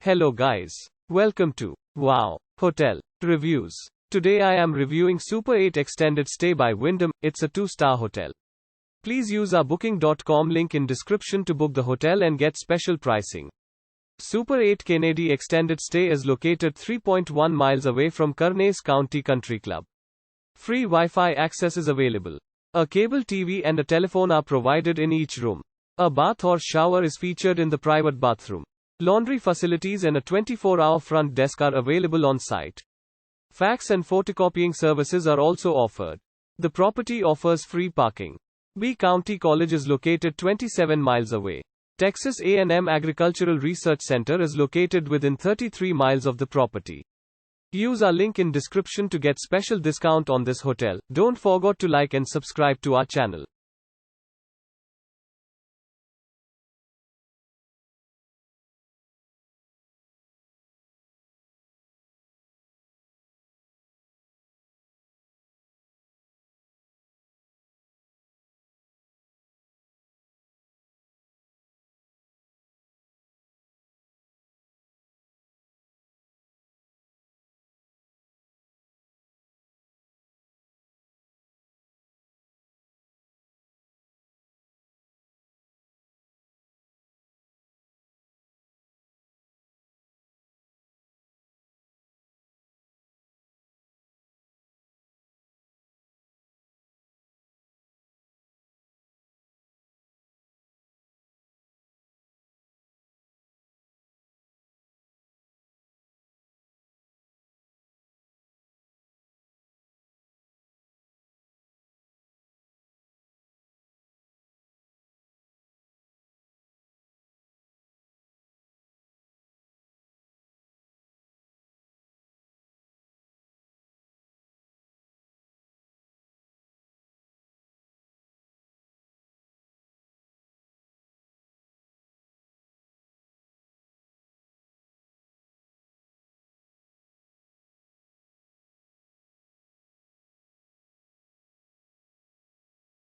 Hello guys. Welcome to Wow Hotel Reviews. Today I am reviewing Super 8 Extended Stay by Wyndham. It's a 2-star hotel. Please use our booking.com link in description to book the hotel and get special pricing. Super 8 Kenedy Extended Stay is located 3.1 miles away from Karnes County Country Club. Free Wi-Fi access is available. A cable TV and a telephone are provided in each room. A bath or shower is featured in the private bathroom. Laundry facilities and a 24-hour front desk are available on site. Fax and photocopying services are also offered. The property offers free parking. B County College is located 27 miles away. Texas A&M Agricultural Research Center is located within 33 miles of the property. Use our link in description to get special discount on this hotel. Don't forget to like and subscribe to our channel.